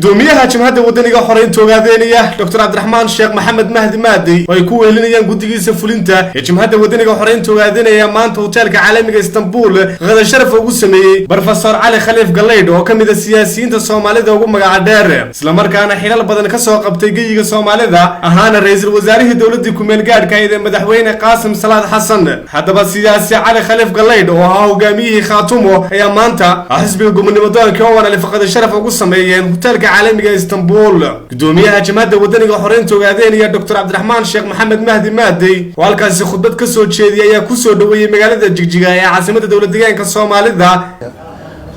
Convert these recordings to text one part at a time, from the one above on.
gudoomiyaha jamhadda wadaniga xoreynta ogaadeenaya Dr. Cabdiraxmaan Sheekh Maxamed Mahdi Maadi oo ay ku weelinayaan guddigiisa fulinta ee jamhadda wadaniga xoreynta ogaadeenaya maanta hoteelka caalamiga Istanbul qada sharaf ugu sameeyay Professor Ali Khaliif Galeyd oo kamid ah siyaasiyiinta Soomaalida ugu magaca dheer isla markaana xilal badan ka soo qabtay geeyiga Soomaalida ahaana ra'iisul wasaaraha dawladda ku meel gaadhka ee madaxweyne Qaasim Salaad Xasan hadaba siyaasi Ali Khaliif Galeyd oo ah hogaamiyihii Khaatumo ayaa maanta xisbiga gumanimadoonka oo wana qada sharaf ugu sameeyeen hoteelka caalamiga Istanbul gudoomiyaha jamhadda wadaniga xoreynta ogaadeenaya Dr. Cabdiraxmaan Sheekh Maxamed Mahdi Maadi oo halkaas khudbad ka soo jeediyay ayaa ku soo dhaweeyay magaalada Jigjiga ee caasimadda dawladda deegaanka Soomaalida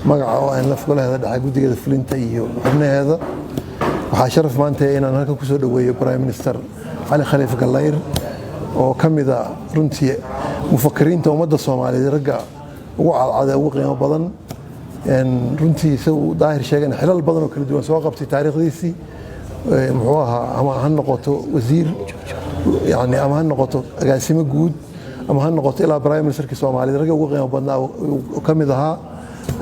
magaca oo aan la fogolahay dhaxay guddiga fulinta iyo xubnaheeda waxa sharaf maanta inaan halka ku soo dhaweeyo Prime Minister Ali Khaliif Galeyd oo kamid ah runtii mufakkiriinta ummadda Soomaaliyeed ragga ugu cadcad ugu qiimo badan runtii soo daahir sheegan xilal badan oo kala duwan soo qabtay taariikhdiisii muxuu ahaa ama han noqoto wasiir yani ama han noqoto agaasimo guud ama han noqoto ilaa Prime Ministerka Soomaaliyeed ragga ugu qiimo badan oo kamid ahaa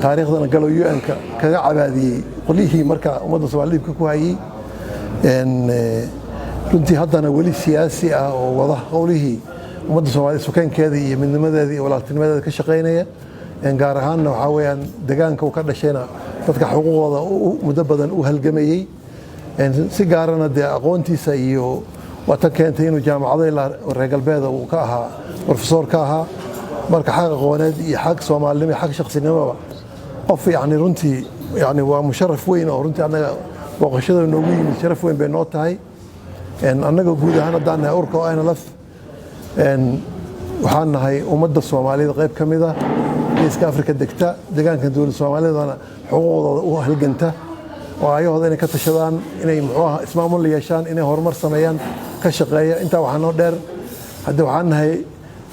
taariikhdan galo UN-ka kaga cabaadiyay qolihii marka ummadda Soomaaliyeed ku hayay runtii haddana wali siyaasi ah oo wada qolihii ummadda Soomaaliyeed sukaankeeda iyo midnimadeeda iyo walaaltinimadeeda ka shaqeynaya gaar ahaan waxa weeyaan deegaanka uu ka dhashayna dadka xuquuqdooda muddo badan u halgamayay si gaarana de aqoontiisa iyo wata keentay inuu jaamacadaha reer galbeed uu ka ahaa professor ka ahaa marka xaq aqooneed iyo xaq Soomaalinimo xaq shakhsinimo qof yani runtii yani waa musharraf weyn oo runtii anaga booqashada noogu yimid sharaf weyn bay noo tahay anaga guud ahaan haddaan nahay urka oo ayna laf waxaan nahay ummadda Soomaaliyeed qayb ka mid ah geeska Afrika degta deegaanka dawladda Soomaaliyeedna xuquuqdooda u halganta oo ayahooda inay ka tashadaan inay muxuu ah ismaamul yeeshaan inay horumar sameeyaan ka shaqeeya inta waxaan noo dheer hadda waxaan nahay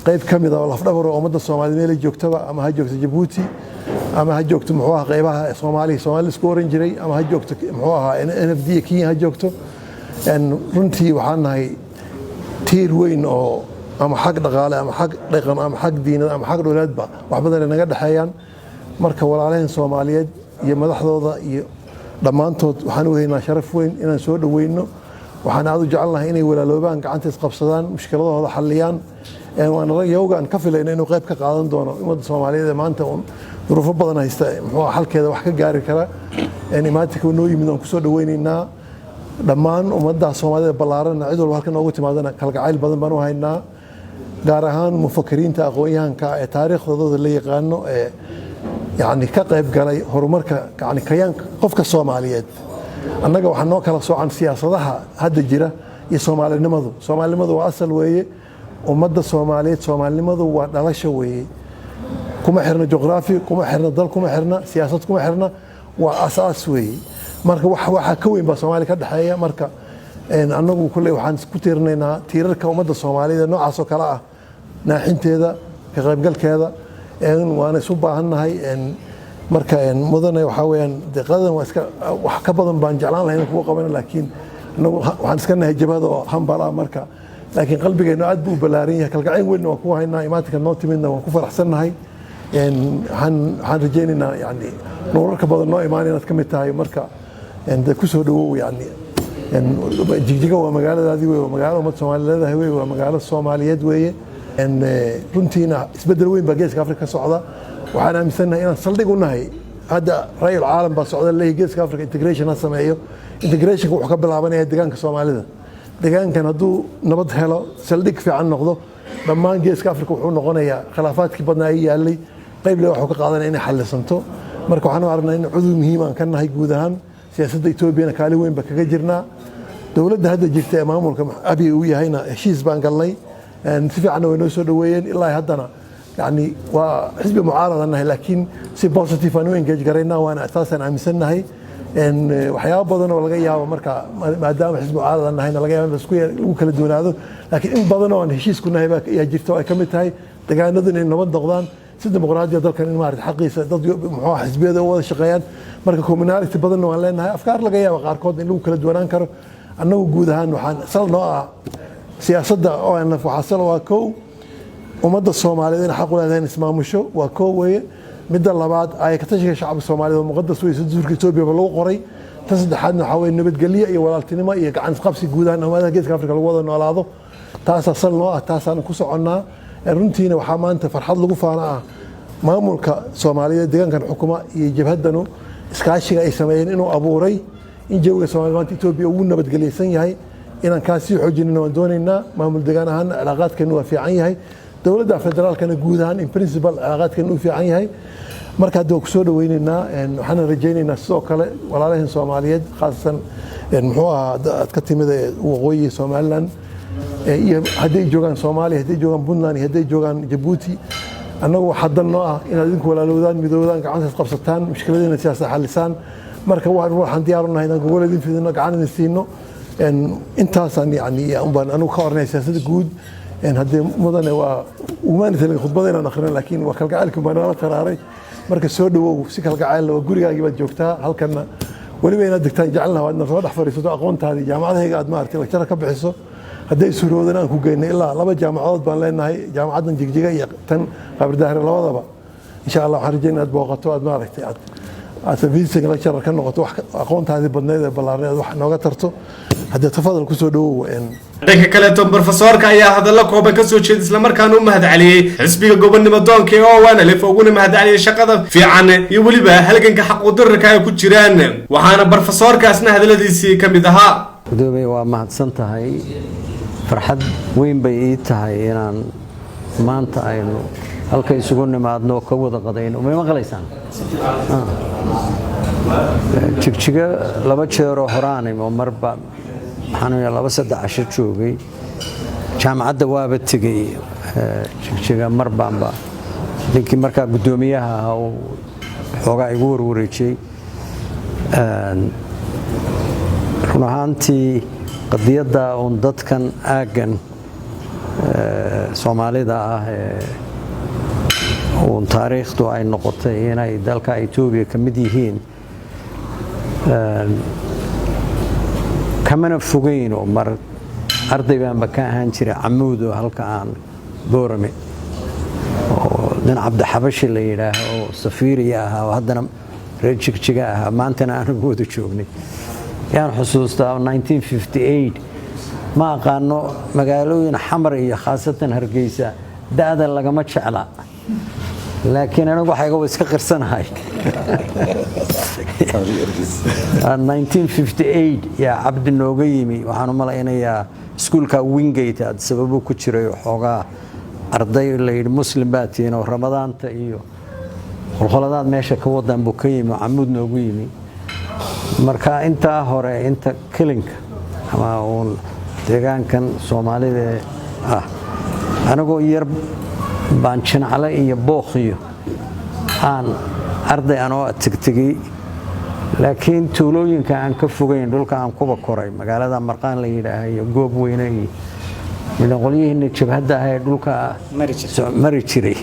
qayb ka mid ah lafdhabar oo ummadda Soomaaliyeed meel joogtaba ama ha joogto Djibouti ama ha joogto muxuu ah qaybaha Soomaaliya isku oran jiray ama ha joogto muxuu ah NFD Kenya ha joogto runtii waxaan nahay tiir weyn oo ama xaq dhaqaale ama xaq dhaqan ama xaq diinad ama xaq dawladba wax badan naga dhaxeeyaan marka walaalahan Soomaaliyeed iyo madaxdooda iyo dhamaantood waxaan u haynaa sharaf weyn inaan soo dhaweyno waxaan aad u jecelnahay inay walaaloobaan gacanta is qabsadaan mushkiladooda xalliyaan waan ragayowgaan ka filayna inuu qayb ka qaadan doono ummadda Soomaaliyeed maanta duruufo badan haysta muxuu halkeeda wax ka gaari kara imaatinka noo yimid aan ku soo dhaweynaynaa dhammaan ummadda Soomaaliyeed ballaaran cid walba halkan ugu timaadana kalgacayl badan baan u haynaa gaar ahaan mufakkiriinta aqoonyahanka ee taariikhdooda la yaqaano ee yani ka qayb galay horumarka yani kayaanka qofka Soomaaliyeed annaga waxaan noo kala soocan siyaasadaha hadda jira iyo Soomaalinimadu waa asal weeye ummadda Soomaaliyeed Soomaalinimadu waa dhalasho weeye kuma xirna juqraafi kuma xirna dal kuma xirna siyaasad kuma xirna waa asaas weeye marka waxa ka weyn baa Soomaaliya ka dhaxeeya marka annagu kulay waxaan ku tiirnaynaa tiirarka ummadda Soomaaliyeed noocaas oo kala ah naaxinteeda ka qaybgalkeeda waana isu baahannahay marka mudane waxa weeyaan deeqadan waa iska wax ka badan baan jeclaan lahayn kuwa qaban laakiin annagu waxaan iska nahay jabada oo hambala marka laakiin qalbigeena aad buu balaaran yahay kalgacayl weyn oo ku haynaa imaatinka noo timidna waan ku faraxsanahay waxaan rajaynaynaa yani nuurarka badan noo imaan inaad ka mid tahay marka ku soo dhawow yani Jigjiga waa magaaladaadii weeye waa magaalo ummadda Soomaaliyeed weeye waa magaalo Soomaaliyeed weeye runtiina isbedel weyn baa geeska Afrika ka socda waxaan aaminsanahay inaan saldhig u nahay hadda raayul caalam baa socda leeyahay geeska Afrika integration ha sameeyo integration wuxuu ka bilaabanayaa deegaanka Soomaalida deegaankan hadduu nabad helo saldhig fiican noqdo dhammaan geeska Afrika wuxuu noqonayaa khilaafaadkii badnaa ay yaalay qayb le wuxuu ka qaadanaya inay xallisanto marka waxaan u aragnaa in cudud muhiim aan ka nahay guud ahaan siyaasadda Itoobiya kaalin weyn ba kaga jirnaa dawladda hadda jirta ee maamulka Abiy uu yahayna heshiis baan galnay si fiican way noo soo dhaweeyeen ilaa haddana yani waa xisbi mucaaradanahay laakiin si positive aan u engage garaynaa waana asaasan aaminsanahay waxyaabo badan oo laga yaabo marka maadaama xisbi mucaaradanahay laga yaabo isku lagu kala duwanaado laakiin in badan oo aan heshiis ku nahay baa jirto ay kamid tahay deegaanadu inay nabad noqdaan si dimuqraadiya dalkan in maarad xaqiisa dad muxuu xisbiyada u wada shaqeeyaan marka communality badan waan leenahay afkaar laga yaabo qaarkood in lagu kala duwanaan karo annagu guud ahaan waxaan sal noo ah siyaasadda oo aan waxasal waa koow ummadda Soomaaliyeed in xaq u leedahay ismaamusho waa koow weeye midda labaad ay ka tashiga shacabka Soomaaliyeed oo muqadas weeye dastuurka Itoobiya lagu qoray saddexaadna waxaa weeye nabadgelyo iyo walaaltinimo iyo gacan isqabsi guud ahaan ummadaha geeska afrika lagu wada noolaado taasaa sal noo ah taasaan ku soconnaa runtiina waxaa maanta farxad lagu faana ah maamulka Soomaaliyeed deegaankan xukuma iyo jabhadanu iskaashiga ay sameeyeen inuu abuuray in jawiga Soomaaliya maanta Itoobiya uu nabadgeliysan yahay inaan kaasi xoojinno waan doonaynaa maamul deegaan ahaan cilaaqaadkeenu waa fiican yahay dowladda federaalkana guud ahaan in principle cilaaqaadkeenu uu fiican yahay marka hadda ku soo dhaweynaynaa waxaan rajaynaynaa sidoo kale walaalahan Soomaaliyeed khaasan muxuu ahaa dad ka timid waqooyi Soomaaliland iyo hadday joogaan Soomaaliya hadday joogaan Puntland hadday joogaan Djibouti annagu waxadan noo ah inaad idinku walaalowdaan midoodaan gacanta qabsataan mushkiladina siyaasa xalisaan marka waxaan diyaar u nahay inaan goboleedin fidino gacan siino intaasan yani baan anigu ka ornay siyaasadda guud haddii mudane waa umaanaysan khudbadayna akhrin laakiin waa kalgacalku baan la taraaray marka soo dhawow si kalgacayl waa gurigaagii baad joogtaa halkana waliba inaad degtaan jecelna waad soo dhax fariisato aqoontaadii jaamacadahayga aad maartay lecture ka bixiso hadday suuroodana aan ku geynay ilaa 2 jaamacadood baan leenahay jaamacadan Jigjiga iyo tan Qabardahar labadaba insha Allah waxaan rajaynayaa aad booqato aad maartay aad visiting lecture ka noqoto wax aqoontaadii badneed ee ballaareed wax nooga tarto hadda tafadal ku soo dhawow dhanka kale professorka ayaa hadallo kooban ka soo jeediyay isla markaana u mahadceliyay xisbiga gobonnimo doonka oo waanalif uguna mahadceliyay shaqada fiican iyo waliba halganka xaq u dararka ay ku jiraan waxaana professorkaasna hadaladiisii kamid ahaa gudoomiye waa mahadsan tahay farxad weyn bay ii tahay inaan maanta aynu halka isugu nimaadno ka wada qadayno ma maqlaysaan Jigjiga 2 jeer oo horaan oo marba waxaan 2-3 casho joogay jaamacadda waaba tagay Jigjiga marbaanba ninkii markaa gudoomiyaha oo xoogaa igu warwareejay runaantii qadiyada oo dadkan aagan Soomaalida ah oo taariikhdu ay noqotay inay dalka Itoobiya ka mid yihiin kamana fogeyn oo mar arday baan ka ahaan jiray Camuudo halka aan Boorame oo nin Cabdi Xabashi la yiraahdo oo safiiriya ah oo haddana reer Jigjiga ah maantana aan wada joognay yaan xusuustaa 1958 ma aqaano magaalooyin xamar iyo khaasatan Hargeysa daada lagama jecla laakiin anagu waxayga iska qirsanahay 1958 ya Cabdi nooga yimi waxaan u malaynayaa iskuulka Wingate aad sababo ku jiray xoogaa arday la yiri muslim baatiin oo ramadaanta iyo qolqoladaad meesha ka wadan buu ka yimi Camuud noogu yimi marka inta hore inta kilinka ama uu deegaankan Soomaalida ah anagoo yar baan jinacle iyo booqiyo aan arday anoo tagtagay laakiin tuulooyinka aan ka fogeyn dhulka aan kuba koray magaalada Marqaan la yiraahdo goob weynay min qolyihiina jabhadda ay dhulka mari jiray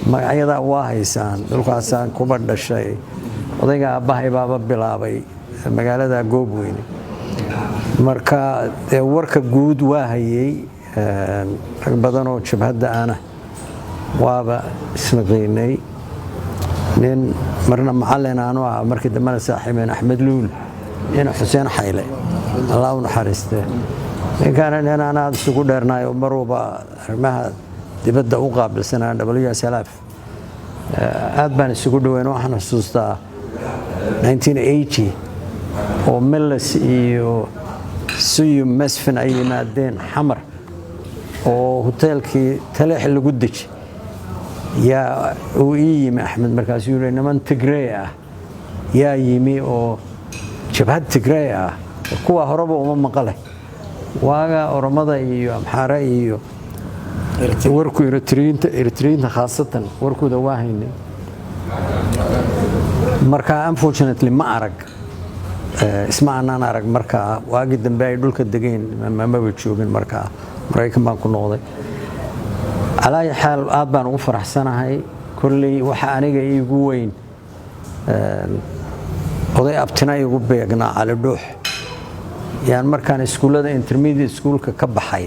magacyada waa haysaan dhulkaas aan kuba dhashay odayga abahay baaba bilaabay magaalada goob weyn marka warka guud waa hayay rag badan oo jabhadda ana waaba isnaqeynay nin marna macallin aanu ah markii dambana saaxiibeen Axmed Luul ina Xuseen Xayle Allah u naxariiste ninkan ana isugu dheernay oo marwaba arrimaha dibadda u qaabilsanaa WSLF aad baan isugu dhaweyn waxaan xusuustaa 1980 oo Mills iyo Suyu Mesfin ay yimaadeen xamar oo hotelkii Taleex lagu dejay yaa uu yimi Axmed markaas uu yiri niman Tigray ah yaa yimi oo jabhad Tigray ah kuwa horeba uma maqalay waaga Oromada iyo Amxaara iyo warku Eritrean khaasatan warkooda waa haynay marka unfortunately ma arag isma aanan arag marka waagi dambe ay dhulka degeen ma joogin marka Mareykan baan ku noqday على حال aad baan ugu faraxsanahay kulli waxa aniga iigu weyn oday abtina igu beegnaa cali dhuux yaan markaan iskuulada intermediate schoolka ka baxay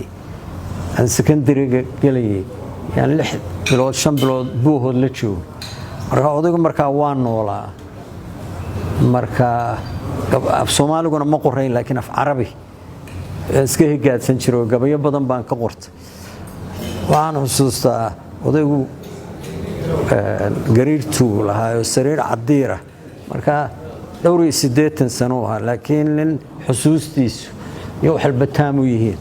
aan secondary-ga galay yaan 6 bilood 5 bilood buuhood la joogo marka odaygu markaa waa noolaa marka af Soomaaliguna ma qorayn laakiin af Carabi iska higaadsan jiro gabayo badan baan ka qortay waxaan xusuustaa odaygu gariirtu lahaa sariir cadiira marka dhowr iyo 80 sano ah laakiin nin xusuustiisu iyo xalbataamu yihiin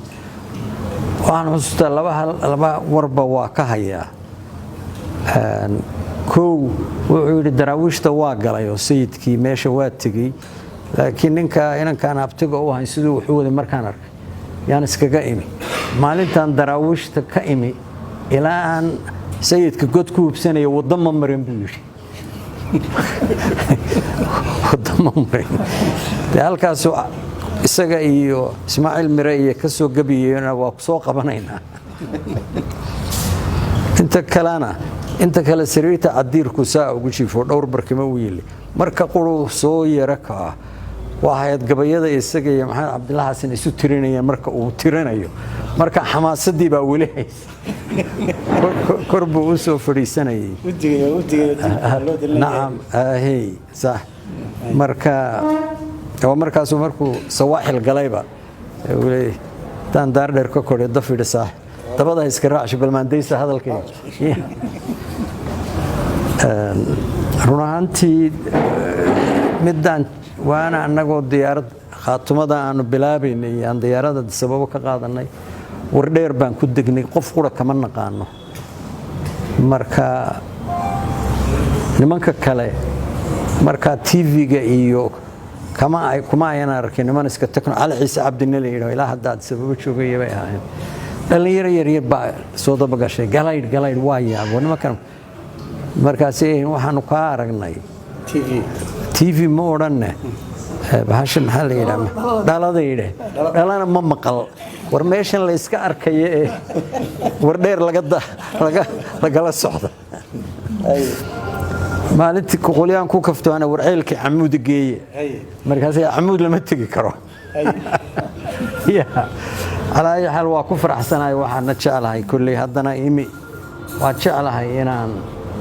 waxaan xusuustaa laba warba waa ka hayaa kow wuxuu yidhi daraawiishta waa galay oo sayidkii meesha waa tegey laakiin inankaan abtiga u ahayn siduu wuxuu waday markaan arkay yaan iskaga imi maalintan daraawiishta ka imi ilaa aan sayidka god ku hubsanaya waddo ma marin buu yidhi waddo ma marin dee halkaas isaga iyo Ismaaciil Mire iyo ka soo gabiyeyna waa ku soo qabanaynaa inta kale sariirta cadiirku saa ugu jiifo dhowr barkimo u yili marka quru soo yara ka waxaad gabayada isaga iyo Maxamed Cabdillah Xasan isu tirinayeen marka uu tirinayo marka xamaasadii baa wali korbu u soo fadhiisanayay naam hey sax markuu sawaaxil galayba wali tan daardheer ka koray dafida sax dabada iska raacsho balmaandaysa hadalkay runaantii midaan waana anagoo diyaarad khaatumada aanu bilaabaynay aan diyaarada sababo ka qaadanay wardheer baan ku degnay qof qura kama naqaano marka nimanka kale marka TV-ga iyo kuma ayaan arkin niman iska takno Cali Ciise Cabdinale ilaa hadda sababo joogay bay ahaayeen dhalinyaro yar baa soo daba gashay galayd waa yaabo nimankan markaas waxaanu ka aragnay TV ma oranne bahashan maxaa la yiraahdaa dhalana ma maqal war meeshan la iska arkayo war dheer lagala socdo maalintii qolyaan ku kaftoona warceelkii Xamuud geeye markaas Xamuud lama tagi karo على حال waa ku faraxsanahay waxaan jecelahay kulli haddana imi waa jecelahay inaan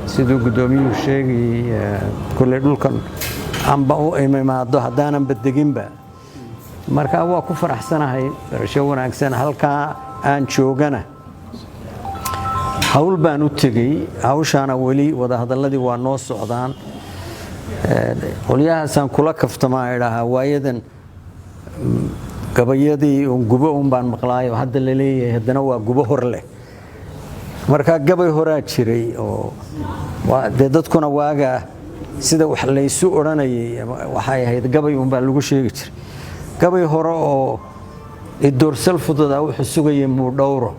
sidoo gudoomiyuhu sheegay kulli dhulkan amba u imaado haddaanan badeginba marka waa ku faraxsanahay barasho wanaagsan halka aan joogana hawl baan u tagay hawshaana wali wada hadaladii waa noo socdaan qolyahaasaan kula kaftamaa ilaaha waayadan gabayadii gubo baan maqlaayo hadda la leeyahay haddana waa gubo hor leh marka gabay horaa jiray oo dadkuna waaga sida wax la isu oranayay waxay ahayd gabay baa lagu sheegi jiray gabay hore oo idoorsal fudud ah wuxuu sugayay muu dhowro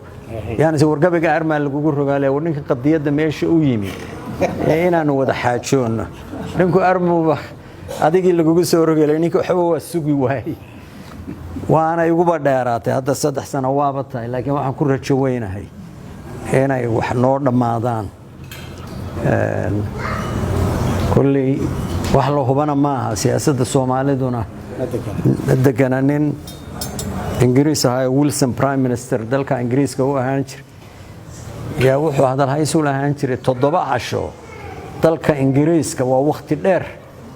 yani war gabayga armaa lagu rogaalay ninka qadiyada meesha u yimi inaanu wada xaajoon ninku armuba adigii lagu soo rogalay ninka waxba waa sugi waayay waana igu badheeraatay hadda 3 sano waaba tahay laakiin waxaan ku rajo weynahay inay wax noo dhamaadaan kulli wax la hubana maaha siyaasadda Soomaaliduna degananin Ingiriis ah Wilson Prime Minister dalka Ingiriiska uu ahaan jiray yaa wuxuu hadal haysul ahaan jiray 7 casho dalka Ingiriiska waa waqti dheer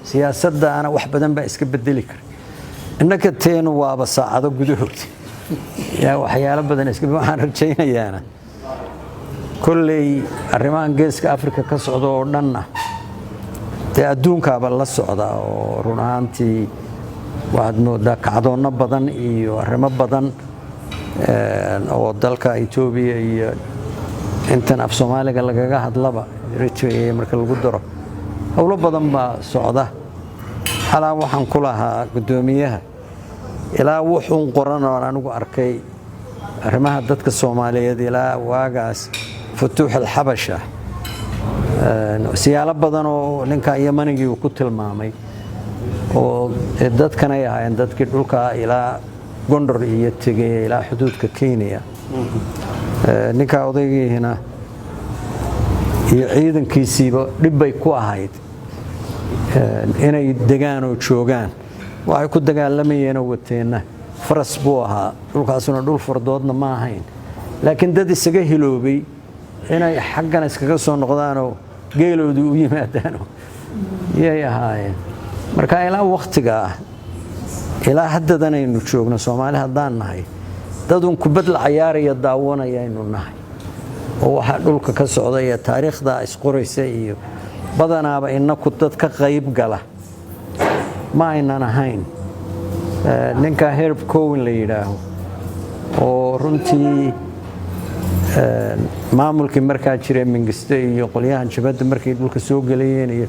siyaasadda ana wax badan ba iska bedeli kara innaka teen waaba saacado gudahood yaa waxyaalo badan iska waxaan rajaynayaa kulli arrimahan geeska Afrika ka socdo oo dhanna ee adduunka ba la socda oo runaantii waad moodaa kacdoona badan iyo arrimo badan oo dalka Itoobiya iyo intan af Soomaaliga lagaga hadlaba rajay marka lagu daro hawlo badan ba socda xalaa waxaan ku lahaa gudoomiyaha ilaa wuxuu qoran oo anigu arkay arrimaha dadka Soomaaliyeed ilaa waagaas futuux al-Habasha siyaalo badan oo ninka Yemenigii uu ku tilmaamay oo dadkan ay ahaayeen dadkii dhulka ilaa Gondor iyo tegay ilaa xuduudka Kenya ninka odaygiina iyo ciidankiisiiba dhib bay ku ahayd inay degaan oo joogaan waxay ku dagaalamayeen oo wateena faras buu ahaa dhulkaasuna dhul fardoodna ma ahayn laakiin dad isaga hiloobay inay xaggan iskaga soo noqdaan oo geeloodu u yimaadaan yay ahaayeen marka ilaa waqtiga ilaa haddadan aynu joogno Soomaali haddaan nahay dadun kubad la ciyaaraya daawanaya aynu nahay oo waxa dhulka ka socda iyo taariikhda isqoraysa iyo badanaaba inaku dad ka qayb gala ma aynan ahayn ninka Herb Cohen la yiraahdo oo runtii maamulkii markaa jiray Mengistu iyo qolyahan jabhadda markay dhulka soo galayeen iyo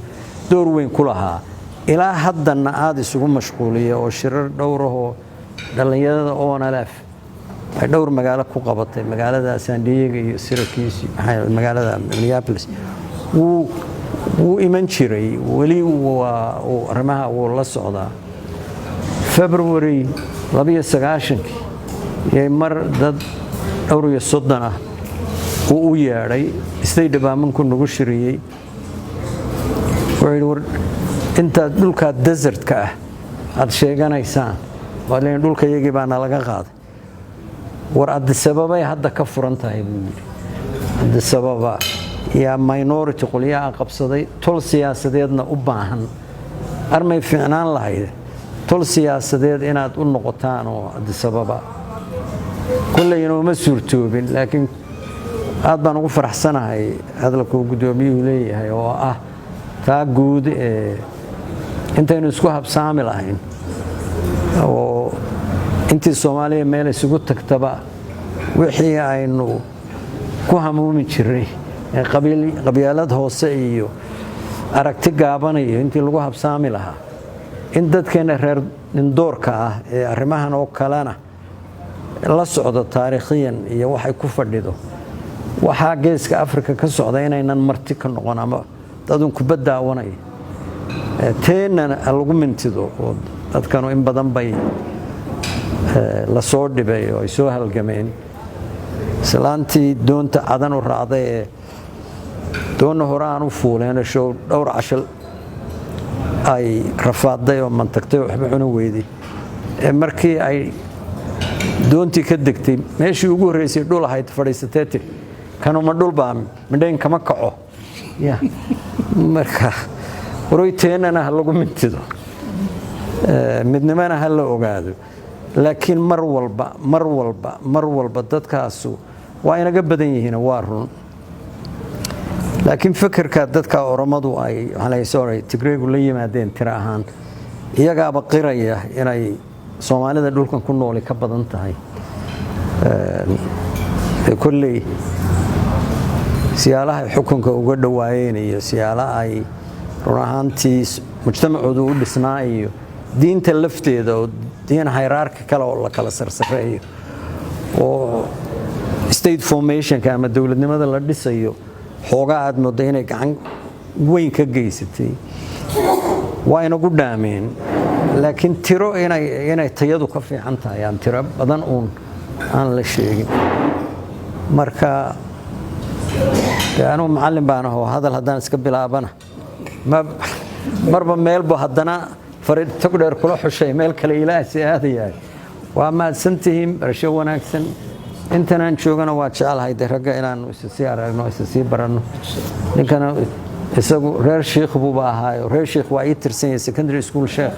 door weyn ku lahaa ilaa haddana aad isugu mashquuliya oo shirar dhowr ah dhalinyarada ONLF ay dhowr magaalo ku qabatay magaalada San Diego iyo Syracuse magaalada Minneapolis wuu iman jiray wali waa arrimaha uu la socdaa February 29 ee mar dad dhowr iyo 30 ah uu u yeeray State Department ku nagu shiriyay inta dhulka desert-ka ah aad sheeganaysaan walaal dhulka iyagii baana laga qaaday war Addis Ababa hadda ka furan tahay Addis Ababa yaa minority qoliyaha qabsaday tol siyaasadeedna u baahan armay fiicnaan lahayd tol siyaasadeed inaad u noqotaan oo Addis Ababa kullayna ma suurtoobin laakiin aad baan ugu faraxsanahay hadalka gudoomiyuhu leeyahay oo ah taa guud intaynu isku habsaami lahayn oo intii Soomaaliya meel isugu tagtaba wixii aynu ku hamuumi jiray qabiilad hoose iyo aragti gaabanayo intii lagu habsaami lahaa in dadkeena reer nindoorka ah ee arrimahan oo kalena la socdo taariikhiyan iyo waxay ku fadhido waxa geeska Afrika ka socda inaynan marti ka noqon ama dadun kubad daawanay teena lagu mintido oo dadkanu in badan bay la soo dhibay oo ay soo halgameen salaantii doonta cadan u raacday doona horaan u fuuleen show dhowr cashal ay rafaaday oo mantagtay waxba cuna weeyday markii ay doontii ka degtay meeshii ugu horeysay dhul ahayd fadhiisatay kanuma dhul baa midhayn kama kaco ya marka royteena lagu mintido midnimana hal la ogaado laakiin mar walba dadkaasu waa inaga badan yihiin waa run laakiin fikirka dadka Oromadu ay waxay Tigreegu la yimaadeen tira ahaan iyagaaba qiraya inay Soomaalida dhulkan ku nool ka badan tahay kulli siyaalaha xukunka uga dhawaayeen iyo siyaalaha ay run ahaantii mujtamacoodu u dhisnaa iyo diinta lafteeda oo diin hierarchy kale oo la kala sarsareeyo oo state formation ka ama dawladnimada la dhisayo xoogaa aad moodo inay gacan weyn ka geysatay waa inagu dhaameen laakiin tiro inay tayadu ka fiican tahay aan tiro badan aan la sheegin marka anu macallin baan aho hadal haddaan iska bilaabana marba meelba haddana farid tagdheer kula xushay meel kale ilaahay aadayay waa maadsantihiin barasho wanaagsan intaan joogana waa jecelahay ragga inaan isii aragno isii baranno ninkana isagu reer sheekh buu baahayo reer sheekh waa ii tirsan secondary school sheekh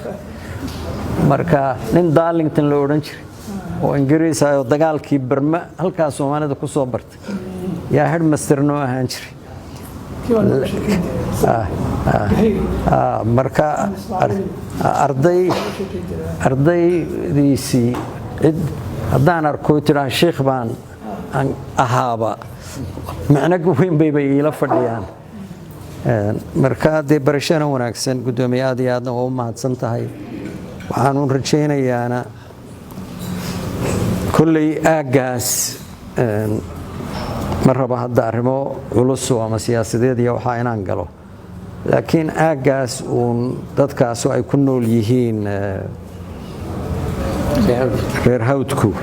marka nin Darlington la oran jiray oo Ingiriis ah oo dagaalkii Burma halka Soomaalida ku soo bartay yaa headmaster noo ahaan jiray marka ardaydiisii cid haddaan arko tiraa sheekh baan ahaaba macnaheedu weyn bay ila fadhiyaan marka dee barashada wanaagsan gudoomiyaha iyo aadna oo mahadsan tahay waxaan u rajaynayaa kullay aagaas maraba hadda arrimo culus ama siyaasadeed iyo waxa inaan galo laakiin aagaas dadkaas ay ku nool yihiin reer hawdku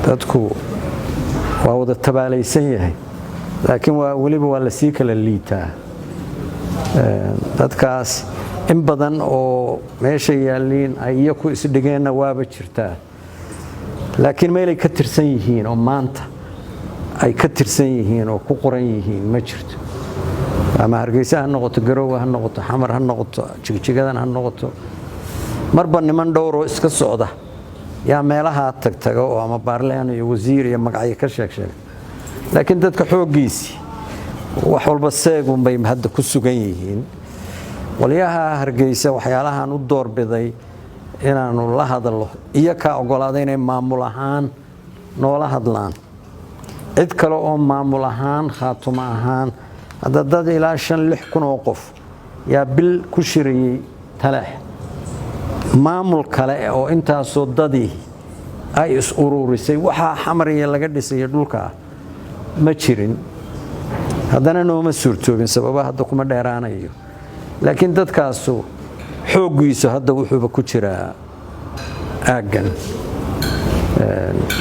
dadku waa wada tabaalaysan yahay laakiin waliba waa la sii kala liitaa dadkaas in badan oo meesha yaaliin ay iyagu isdhigeenna waaba jirtaa laakiin meelay ka tirsan yihiin oo maanta ay ka tirsan yihiin oo ku qoran yihiin ma jirto ama Hargeysa ha noqoto Garowe ha noqoto Xamar ha noqoto Jigjigadan ha noqoto marba niman dhowr oo iska socda yaa meelaha tagtaga oo ama baarleen iyo wasiir iyo magacyo ka sheeg laakiin dadka xoogiisi wax walba seegun bay hadda ku sugan yihiin waliyaha Hargeysa waxyaalahan u doorbiday inaanu la hadlo iyo ka ogolaaday inay maamul ahaan noola hadlaan cid kale oo maamul ahaan khaatuma ahaan hadda dad ilaa 5-6 kun oo qof yaa bil ku shiriyay Taleex maamul kale oo intaasoo dadii ay is ururisay waxa Xamar iyo laga dhisay dhulka ma jirin haddana nooma suurtoobin sababaha hadda kuma dheeraanayo laakiin dadkaasu xoogiisu hadda wuxuu ku jiraa aagan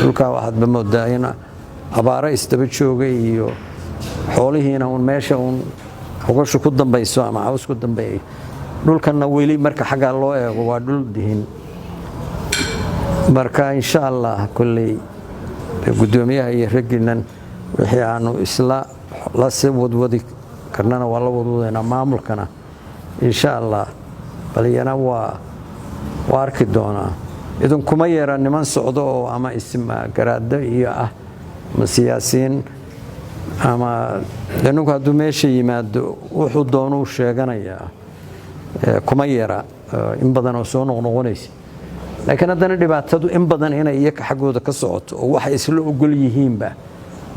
dhulka waxaad moodaa in abaara isdaba joogay iyo xoolihiina meesha xogasho ku dambayso ama caws ku dambeeyay dhulkana weli marka xagga loo eego waa dhul dihin marka insha Allah kulli gudoomiyaha iyo raginan wixii aanu isla la sii wadwadi karnana waa la wadwadeena maamulkana insha Allah baliyana waa arki doonaa idan kuma yeera niman socdo oo ama isma garaado iyo ma siyaasiin ama lanu haduu meesha yimaado wuxuu doonuu sheeganayaa kuma yeera in badan oo soo noqnoqonaysa laakiin haddana dhibaatadu in badan inay iyaga xagooda ka socoto oo waxa isla ogol yihiinba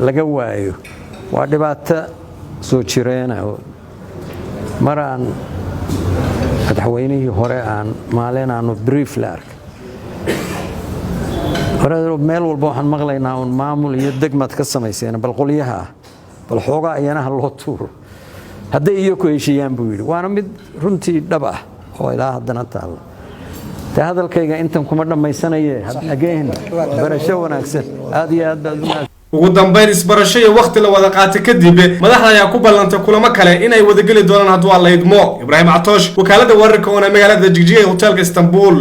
laga waayo waa dhibaato soo jireena maraan madaxweynihii hore aan maalin aanu brief la arkay meel walba waxaan maqlaynaa un maamul iyo degmad ka samayseen bal qolyaha bal xoogaa ayanaha loo tuuro hadday iyo ku heshiiyaan buu yidhi waana mid runtii dhab ah oo ilaa haddana taalla te hadalkayga intan kuma dhammaysanaye again barasho wanaagsan aad iyo aad baad ugu dambayn isbarasho iyo waqti la wada qaatay kadib madaxda ayaa ku ballantay kulamo kale inay wada geli doonaan hadduu alla idmo Ibrahim Atoosh wakaalada wararka oo magaalada Jigjiga ee hotelka Istanbul.